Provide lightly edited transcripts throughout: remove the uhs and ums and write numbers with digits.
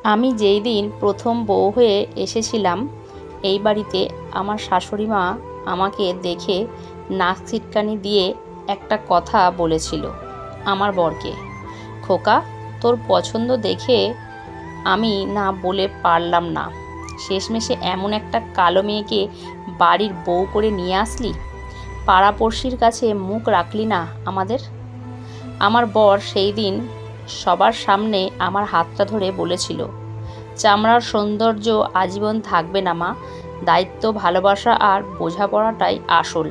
আমি যেই দিন প্রথম বউ হয়ে এসেছিলাম এই বাড়িতে, আমার শাশুড়ি মা আমাকে দেখে নাক ছিটকানি দিয়ে একটা কথা বলেছিল আমার বরকে, খোকা, তোর পছন্দ দেখে আমি না বলে পারলাম না, শেষমেশে এমন একটা কালো মেয়েকে বাড়ির বউ করে নিয়ে আসলি, পাড়াপড়শির কাছে মুখ রাখলি না আমাদের। আমার বর সেই দিন সবার সামনে আমার হাতটা ধরে বলেছিল, চামড়ার সৌন্দর্য আজীবন থাকবে না মা, দায়িত্ব, ভালোবাসা আর বোঝাপড়াটাই আসল।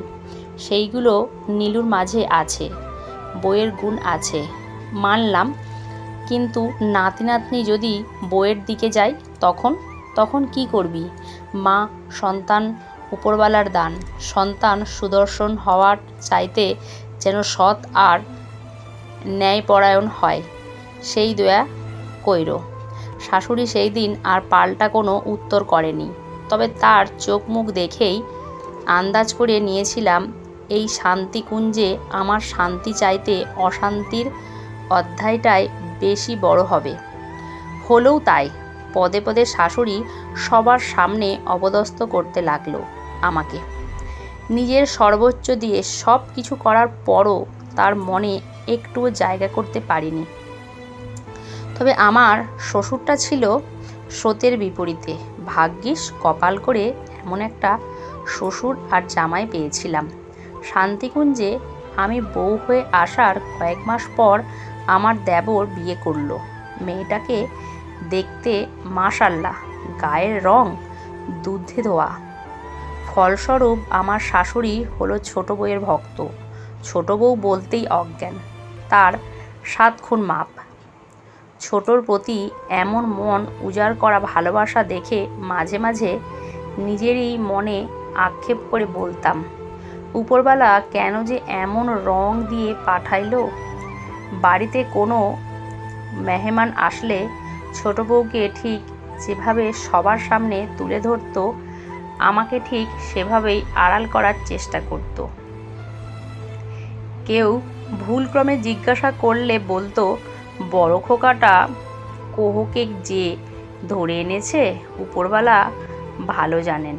সেইগুলো নীলুর মাঝে আছে, বইয়ের গুণ আছে, মানলাম, কিন্তু নাতি নাতনি যদি বইয়ের দিকে যায় তখন তখন কি করবি মা? সন্তান উপরওয়ালার দান, সন্তান সুদর্শন হওয়ার চাইতে যেন সৎ আর ন্যায়পরায়ণ হয়, সেই দয়া কইরো। শাশুড়ি সেই দিন আর পাল্টা কোনো উত্তর করেনি, তবে তার চোখ মুখ দেখেই আন্দাজ করে নিয়েছিলাম এই শান্তিকুঞ্জে আমার শান্তি চাইতে অশান্তির অধ্যায়টাই বেশি বড় হবে। হলেও তাই। পদে পদে শাশুড়ি সবার সামনে অপদস্থ করতে লাগলো আমাকে। নিজের সর্বোচ্চ দিয়ে সব কিছু করার পরও তার মনে একটুও জায়গা করতে পারিনি। তবে আমার শ্বশুরটা ছিল স্রোতের বিপরীতে। ভাগ্যিস কপাল করে এমন একটা শ্বশুর আর জামাই পেয়েছিলাম। শান্তিকুঞ্জে আমি বউ হয়ে আসার কয়েক মাস পর আমার দেবর বিয়ে করলো। মেয়েটাকে দেখতে মাশাল্লাহ, গায়ের রং দুধে ধোয়া। ফলস্বরূপ আমার শাশুড়ি হলো ছোট বউয়ের ভক্ত। ছোট বউ বলতেই অজ্ঞান, তার 7 খুন মাপ। ছোটর প্রতি এমন মন উজাড় করা ভালোবাসা দেখে মাঝে মাঝে নিজেরই মনে আক্ষেপ করে বলতাম, উপরবালা কেন যে এমন রং দিয়ে পাঠাইলো। বাড়িতে কোনো মেহমান আসলে ছোট বউকে ঠিক যেভাবে সবার সামনে তুলে ধরত, আমাকে ঠিক সেভাবেই আড়াল করার চেষ্টা করত। কেউ ভুলক্রমে জিজ্ঞাসা করলে বলতো, বড় খোকাটা কোহকে যে ধরে এনেছে উপরওয়ালা ভালো জানেন।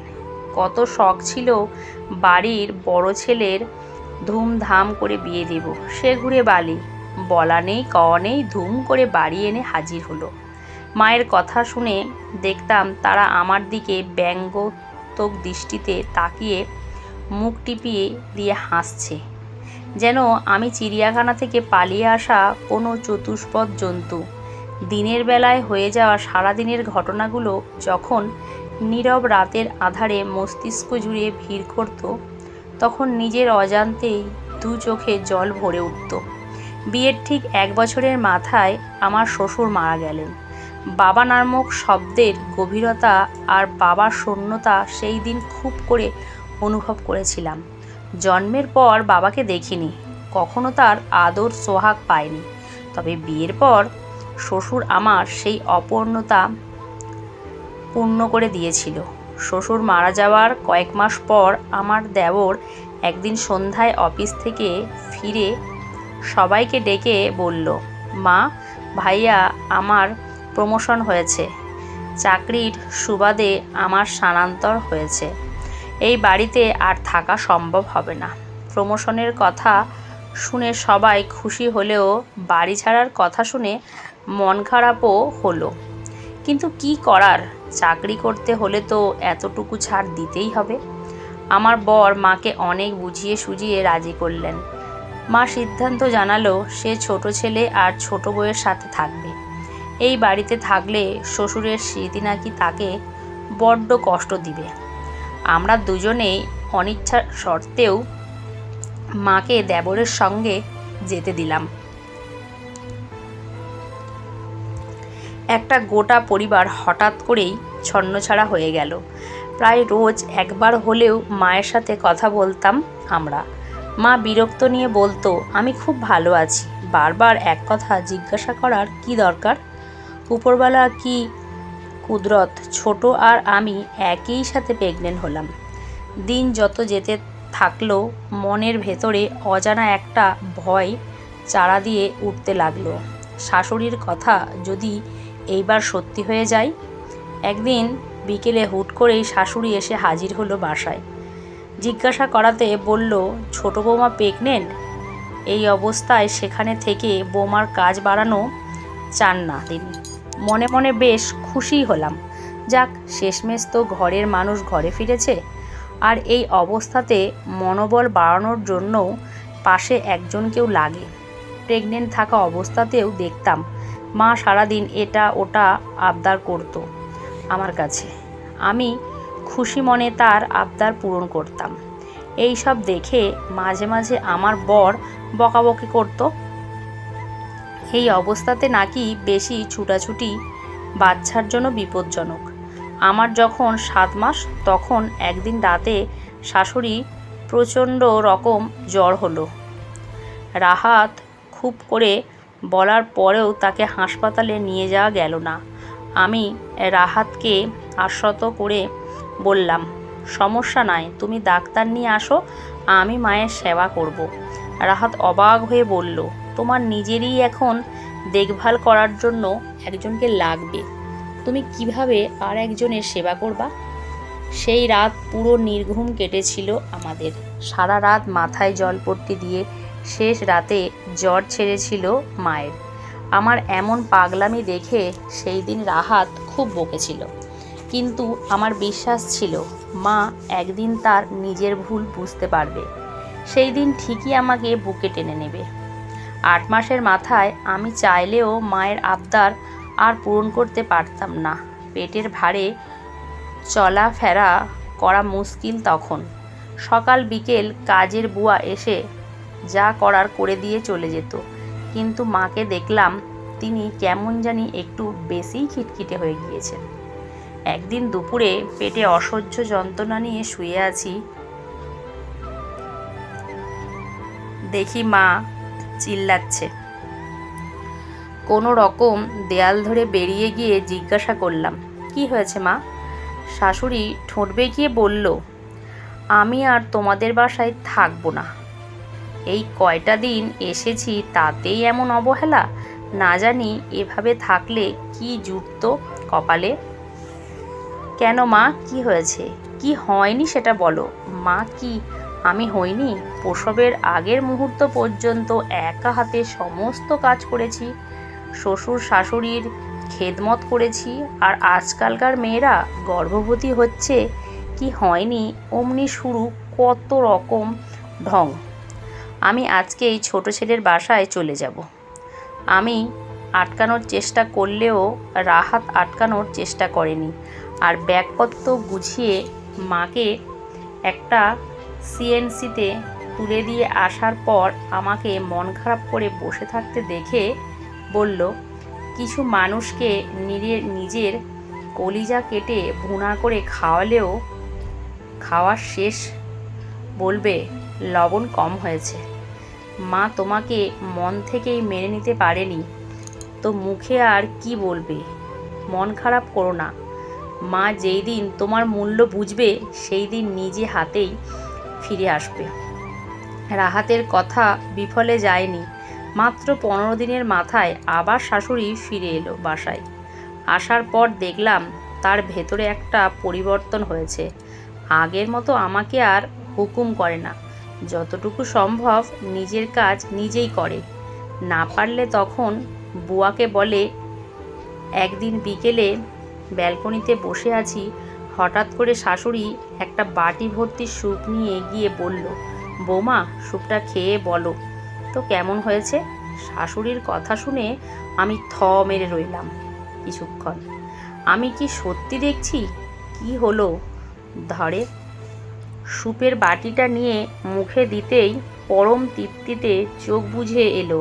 কত শখ ছিল বাড়ির বড় ছেলের ধুমধাম করে বিয়ে দেব, সে ঘুরে বালি। বলা নেই কওয়া নেই, ধুম করে বাড়ি এনে হাজির হলো। মায়ের কথা শুনে দেখতাম তারা আমার দিকে ব্যঙ্গাত্মক দৃষ্টিতে তাকিয়ে মুখ টিপিয়ে দিয়ে হাসছে, যেন আমি চিড়িয়াখানা থেকে পালিয়ে আসা কোনো চতুষ্পদ জন্তু। দিনের বেলায় হয়ে যাওয়া সারাদিনের ঘটনাগুলো যখন নীরব রাতের আধারে মস্তিষ্ক জুড়ে ভিড় করত, তখন নিজের অজান্তেই 2 চোখে জল ভরে উঠত। বিয়ের ঠিক 1 বছরের মাথায় আমার শ্বশুর মারা গেলেন। বাবা নামক শব্দের গভীরতা আর বাবার শূন্যতা সেই দিন খুব করে অনুভব করেছিলাম। জন্মের পর বাবাকে দেখিনি, কখনো তার আদর সোহাগ পাইনি। তবে বিয়ের পর শ্বশুর আমার সেই অপূর্ণতা পূর্ণ করে দিয়েছিল। শ্বশুর মারা যাওয়ার কয়েক মাস পর আমার দেবর একদিন সন্ধ্যায় অফিস থেকে ফিরে সবাইকে ডেকে বলল, মা, ভাইয়া, আমার প্রমোশন হয়েছে, চাকরির সুবাদে আমার স্থানান্তর হয়েছে, এই বাড়িতে আর থাকা সম্ভব হবে না। প্রমোশনের কথা শুনে সবাই খুশি হলেও বাড়ি ছাড়ার কথা শুনে মন খারাপও হলো। কিন্তু কি করার, চাকরি করতে হলে তো এতটুকু ছাড় দিতেই হবে। আমার বর মাকে অনেক বুঝিয়ে সুঝিয়ে রাজি করলেন। মা সিদ্ধান্ত জানালো সে ছোট ছেলে আর ছোট বউয়ের সাথে থাকবে। এই বাড়িতে থাকলে শ্বশুরের স্মৃতি নাকি তাকে বড্ড কষ্ট দিবে। আমরা দুজনেই অনিচ্ছা সত্ত্বেও মাকে দেবরের সঙ্গে যেতে দিলাম। একটা গোটা পরিবার হঠাৎ করেই ছন্নছাড়া হয়ে গেল। প্রায় রোজ একবার হলেও মায়ের সাথে কথা বলতাম আমরা। মা বিরক্ত নিয়ে বলতো, আমি খুব ভালো আছি, বারবার এক কথা জিজ্ঞাসা করার কি দরকার? উপরওয়ালা কি কুদরত, ছোট আর আমি একই সাথে প্রেগনেন্ট হলাম। দিন যত যেতে থাকলো মনের ভেতরে অজানা একটা ভয় চারা দিয়ে উঠতে লাগলো। শাশুড়ির কথা যদি এইবার সত্যি হয়ে যায়। একদিন বিকেলে হুট করেই শাশুড়ি এসে হাজির হলো বাসায়। জিজ্ঞাসা করাতে বলল, ছোট বৌমা প্রেগনেন্ট। এই অবস্থায় সেখানে থেকে বৌমার কাজ বাড়ানো চান না তিনি। মনে মনে বেশ খুশি হলাম। যাক, শেষমেশ তো ঘরের মানুষ ঘরে ফিরেছে। আর এই অবস্থাতে মনোবল বাড়ানোর জন্যও পাশে একজন কেউ লাগে। প্রেগনেন্ট থাকা অবস্থাতেও দেখতাম মা সারাদিন এটা ওটা আবদার করতো আমার কাছে। আমি খুশি মনে তার আবদার পূরণ করতাম। এই সব দেখে মাঝে মাঝে আমার বর বকাবকি করতো। এই অবস্থাতে নাকি বেশি ছুটাছুটি বাচ্চার জন্য বিপজ্জনক। আমার যখন 7 মাস, তখন একদিন রাতে শাশুড়ি প্রচণ্ড রকম জ্বর হলো। রাহাত খুব করে বলার পরেও তাকে হাসপাতালে নিয়ে যাওয়া গেল না। আমি রাহাতকে আশ্বস্ত করে বললাম, সমস্যা নাই, তুমি ডাক্তার নিয়ে আসো, আমি মায়ের সেবা করব। রাহাত অবাক হয়ে বলল, তোমার নিজেরই এখন দেখভাল করার জন্য একজনকে লাগবে, তুমি কিভাবে আর একজনের সেবা করবা? সেই রাত পুরো নির্ঘুম কেটেছিল আমাদের। সারা রাত মাথায় জলপট্টি দিয়ে শেষ রাতে জ্বর ছেড়েছিল মায়ের। আমার এমন পাগলামি দেখে সেই দিন রাহাত খুব বকেছিল, কিন্তু আমার বিশ্বাস ছিল মা একদিন তার নিজের ভুল বুঝতে পারবে। সেই দিন ঠিকই আমাকে বুকে টেনে নেবে। 8 মাসের মাথায় আমি চাইলেও মায়ের আবদার আর পূরণ করতে পারতাম না। পেটের ভারে চলাফেরা করা মুশকিল তখন। সকাল বিকেল কাজের বুয়া এসে যা করার করে দিয়ে চলে যেত, কিন্তু মাকে দেখলাম তিনি কেমন জানি একটু বেশিই খিটখিটে হয়ে গিয়েছেন। একদিন দুপুরে পেটে অসহ্য যন্ত্রণা নিয়ে শুয়ে আছি, দেখি মা চিল্লাচ্ছে। কোনো রকম দেয়াল ধরে বেরিয়ে গিয়ে জিজ্ঞাসা করলাম, কি হয়েছে মা? শাশুড়ি ঠোঁট বেঁকিয়ে বলল, আমি আর তোমাদের বাসায় থাকবো না। এই কয়টা দিন এসেছি তাতেই এমন অবহেলা? না জানি এভাবে থাকলে কি জুটতো কপালে। কেন মা, কি হয়েছে? কি হয়নি সেটা বলো। মা, কি আমি হইনি? প্রসবের আগের মুহূর্ত পর্যন্ত একা হাতে সমস্ত কাজ করেছি, শ্বশুর শাশুড়ির খেদমত করেছি। আর আজকালকার মেয়েরা গর্ভবতী হচ্ছে, কি হয়নি অমনি শুরু কত রকম ঢং। আমি আজকে এই ছোট ছেলের বাসায় চলে যাব। আমি আটকানোর চেষ্টা করলেও রাহাত আটকানোর চেষ্টা করেনি। আর ব্যাগপত্র গুছিয়ে মাকে একটা সিএনসিতে তুলে দিয়ে আসার পর আমাকে মন খারাপ করে বসে থাকতে দেখে বলল, কিছু মানুষকে নিজের কলিজা কেটে ভুনা করে খাওয়ালেও খাওয়ার শেষ বলবে লবণ কম হয়েছে। মা তোমাকে মন থেকেই মেনে নিতে পারেনি তো মুখে আর কি বলবে? মন খারাপ করো না, মা যেই দিন তোমার মূল্য বুঝবে সেই দিন নিজে হাতেই ফিরে আসবে। রাহাতের কথা বিফলে যায়নি। মাত্র 15 দিনের মাথায় আবার শাশুড়ি ফিরে এলো বাসায়। আসার পর দেখলাম তার ভেতরে একটা পরিবর্তন হয়েছে। আগের মতো আমাকে আর হুকুম করে না, যতটুকু সম্ভব নিজের কাজ নিজেই করে। না পারলে তখন বুয়াকে বলে। একদিন বিকেলে ব্যালকনিতে বসে আছি, হঠাৎ করে শাশুড়ি একটা বাটি ভর্তি স্যুপ নিয়ে গিয়ে বলল, বৌমা স্যুপটা খেয়ে বলো তো কেমন হয়েছে। শাশুড়ির কথা শুনে আমি থ মেরে রইলাম কিছুক্ষণ। আমি কি সত্যি দেখছি? কি হলো ধরে? স্যুপের বাটিটা নিয়ে মুখে দিতেই পরম তৃপ্তিতে চোখ বুজে এলো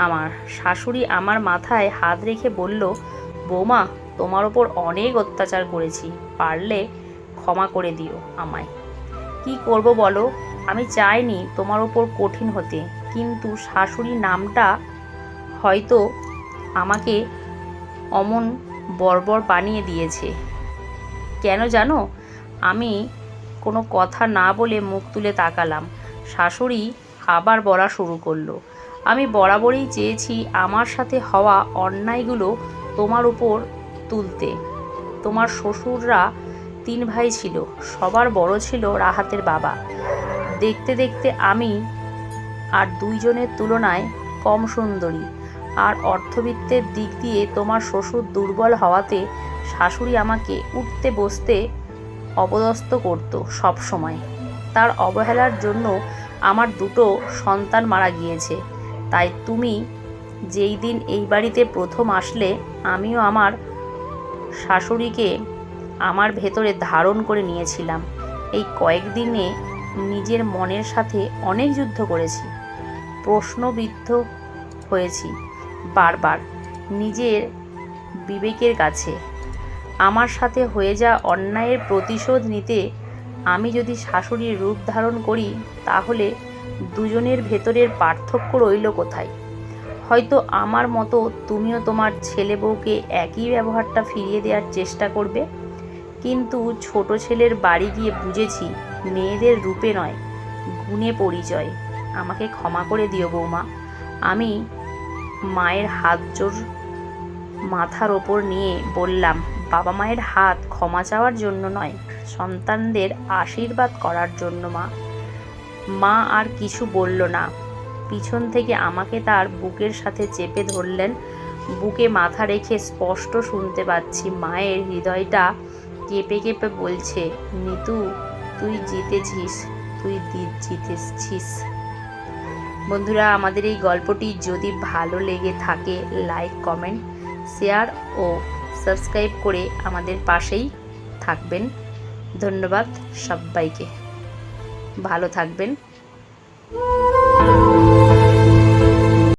আমার। শাশুড়ি আমার মাথায় হাত রেখে বলল, বৌমা তোমার ওপর অনেক অত্যাচার করেছি, পারলে ক্ষমা করে দিও আমায়। কি করব বলো? আমি চাইনি তোমার ওপর কঠিন হতে, কিন্তু শাশুড়ি নামটা হয়তো আমাকে অমন বর্বর বানিয়ে দিয়েছে। কেন জানো? আমি কোনো কথা না বলে মুখ তুলে তাকালাম। শাশুড়ি আবার বলা শুরু করলো, আমি বরাবরই চেয়েছি আমার সাথে হওয়া অন্যায়গুলো তোমার উপর তুলতে। তোমার শ্বশুররা 3 ভাই ছিল, সবার বড় ছিল রাহাতের বাবা। দেখতে দেখতে আমি আর 2 জনের তুলনায় কম সুন্দরী, আর অর্থবিত্তের দিক দিয়ে তোমার শ্বশুর দুর্বল হওয়াতে শাশুড়ি আমাকে উঠতে বসতে অপদস্থ করত সব সময়। তার অবহেলার জন্য আমার 2টো সন্তান মারা গিয়েছে। তাই তুমি যেই দিন এই বাড়িতে প্রথম আসলে, আমিও আমার শাশুড়িকে আমার ভেতরে ধারণ করে নিয়েছিলাম। এই কয়েকদিনে নিজের মনের সাথে অনেক যুদ্ধ করেছি, প্রশ্নবিদ্ধ হয়েছি বারবার নিজের বিবেকের কাছে। আমার সাথে হয়ে যাওয়া অন্যায়ের প্রতিশোধ নিতে আমি যদি শাশুড়ির রূপ ধারণ করি, তাহলে দুজনের ভেতরের পার্থক্য রইল কোথায়? হয়তো আমার মতো তুমিও তোমার ছেলে বউকে একই ব্যবহারটা ফিরিয়ে দেওয়ার চেষ্টা করবে। কিন্তু ছোট ছেলের বাড়ি গিয়ে বুঝেছি, মেয়েদের রূপে নয়, গুণে পরিচয়। আমাকে ক্ষমা করে দিও বৌমা। আমি মায়ের হাত জোর মাথার ওপর নিয়ে বললাম, বাবা মায়ের হাত ক্ষমা চাওয়ার জন্য নয়, সন্তানদের আশীর্বাদ করার জন্য। মা আর কিছু বলল না। পিছন থেকে আমাকে তার বুকের সাথে চেপে ধরলেন। বুকে মাথা রেখে স্পষ্ট শুনতে পাচ্ছি মায়ের হৃদয়টা কেঁপে কেঁপে বলছে, নিতু, তুই জিতেছিস, তুই জিতেছিস। বন্ধুরা, আমাদের এই গল্পটি যদি ভালো লেগে থাকে, লাইক, কমেন্ট, শেয়ার ও সাবস্ক্রাইব করে আমাদের পাশেই থাকবেন। ধন্যবাদ সবাইকে। ভালো থাকবেন।